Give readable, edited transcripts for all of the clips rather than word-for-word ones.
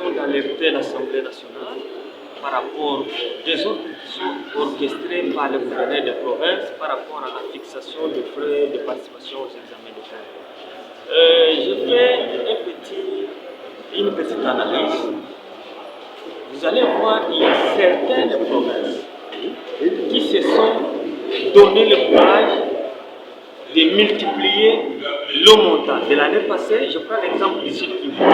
sont d'alerter l'Assemblée nationale par rapport aux désordres qui sont orchestrés par le gouverneur de province par rapport à la fixation de frais de participation aux examens de je fais une petite analyse. Vous allez voir qu'il y a certaines provinces qui se sont donné le courage de multiplier le montant. De l'année passée, je prends l'exemple du Sud Kivu.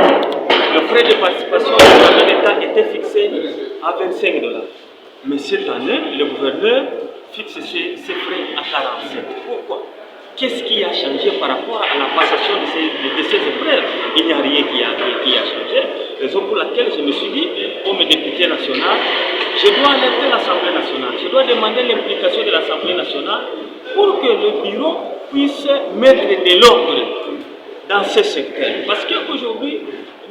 Le frais de participation de l'État était fixé à 25 $. Mais cette année, le gouverneur fixe ces frais à 47. Pourquoi? Qu'est-ce qui a changé par rapport à la passation de ces épreuves? Il n'y a rien qui a changé. Raison pour laquelle je me suis dit, comme député national, je dois alerter l'Assemblée nationale. Je dois demander l'implication de l'Assemblée nationale pour que le bureau puisse mettre de l'ordre dans ce secteur. Parce qu'aujourd'hui,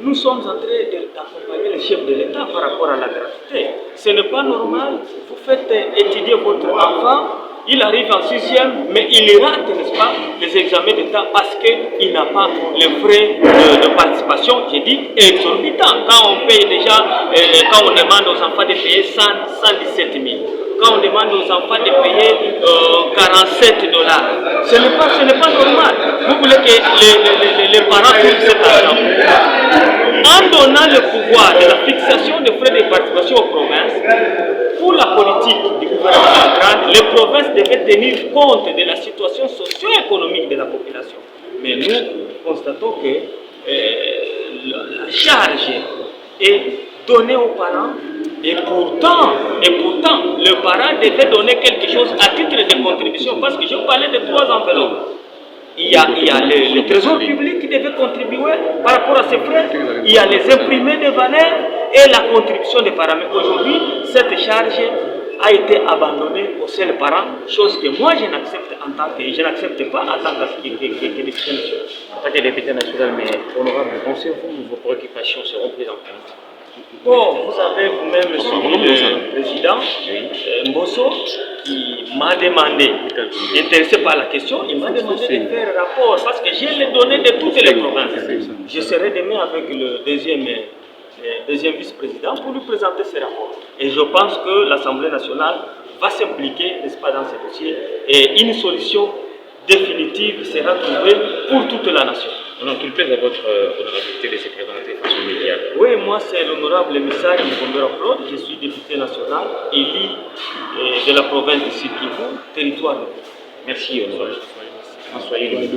nous sommes en train d'accompagner le chef de l'État par rapport à la gratuité. Ce n'est pas normal. Vous faites étudier votre enfant, il arrive en 6e, mais il rate, n'est-ce pas, les examens d'État parce qu'il n'a pas les frais de participation, j'ai dit, exorbitants. Quand on paye déjà, quand on demande aux enfants de payer 117 000, quand on demande aux enfants de payer 47 $, ce n'est pas normal. Vous voulez que les parents trouvent cet argent. En donnant le pouvoir de la fixation des frais de participation aux provinces, pour la politique du gouvernement central, les provinces devaient tenir compte de la situation socio-économique de la population. Mais nous constatons que la charge est donnée aux parents et pourtant, le parent devait donner quelque chose à titre de contribution parce que je parlais de 3 enveloppes. Il y a le trésor public qui devait contribuer par rapport à ces frais. Il y a les imprimés de valeur et la contribution des parents. Mais aujourd'hui, cette charge a été abandonnée aux seuls parents, chose que moi je n'accepte pas en tant que député national. En tant que député national, mais honorable, pensez-vous que vos préoccupations seront prises en compte? Bon, vous avez vous-même suivi le président Mbosso qui m'a demandé, intéressé par la question, il m'a demandé de faire un rapport parce que j'ai les données de toutes les provinces. Je serai demain avec le deuxième vice-président pour lui présenter ce rapport. Et je pense que l'Assemblée nationale va s'impliquer, n'est-ce pas, dans ce dossier et une solution définitive sera trouvée pour toute la nation. Donc, il plaît à votre honorabilité de se présenter face aux médias. Oui, moi c'est l'honorable émissaire Mugombero Claude, je suis député national, élu de la province de Sud Kivu, territoire de Kivu. Merci, honorable. En Swahili.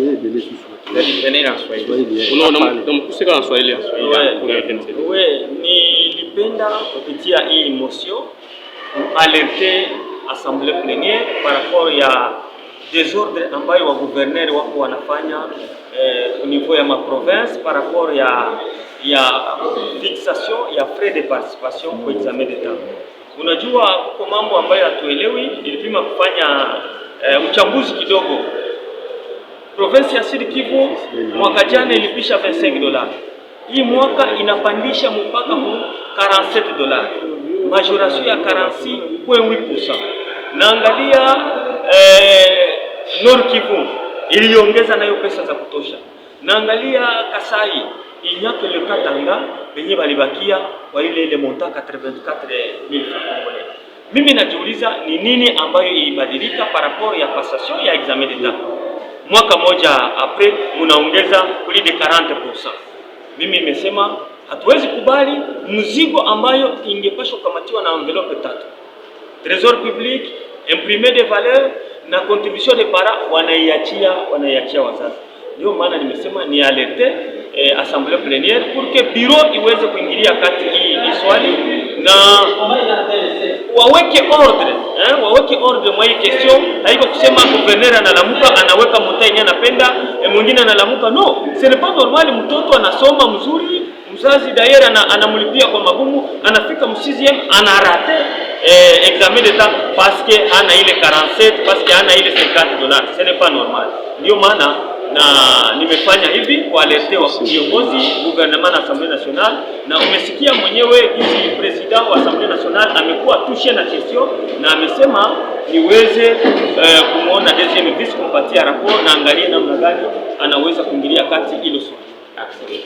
Oui, nilipenda kupitia hii motion alerter assemblée plénière par rapport à désordre ambayo wa gouverneur wako wanafanya au niveau ya ma province par rapport ya fixation ya frais de participation kwa examen d'etat. Unajua kwa mambo ambayo hatuelewi, nilipima kufanya uchambuzi kidogo. Province ya Sud Kivu mwaka jana ilipisha 25 $. Hii mwaka inapandisha mpaka ku 47 $. Majoration ya 46.8%. Naangalia Nord Kivu iliongeza nayo pesa za kutosha. Naangalia Kasai, inyake le Katanga benye balibakia kwa ile monta 84,000 francs. Mimi najiuliza ni nini ambayo ilibadilika par rapport ya passation ya examen d'etat. Mwaka moja après munaongeza plus de 40%. Mimi nimesema hatuwezi kubali mzigo ambayo ingepashwa kukamatiwa na envelope 3. Trésor public, imprimé de valeur na contribution de parents wanaiachia wazazi. Ndio maana nimesema ni alerte assemblée plénière pour que bureau iweze kuingilia kati hii swali na waweke ordre mwa hii question. Haiko kusema gouverneur analamuka anaweka monta yenyewe anapenda mwingine analamuka. No, ce n'est pas normal. Mtoto anasoma mzuri, mzazi daire anamlipia kwa magumu, anafika m6e anarate examen d'etat parce que ana ile 47, parce que ana ile 50 $. Ce n'est pas normal. Ndio maana na nimefanya hivi kwa alerte wa viongozi gouvernement na Assemblée nationale, na umesikia mwenyewe hizi president wa Assemblée nationale amekuwa touché na question na amesema niweze kumuona deuxième vice kumpatia rapport na angalie namna gani anaweza kuingilia kati hilo swali.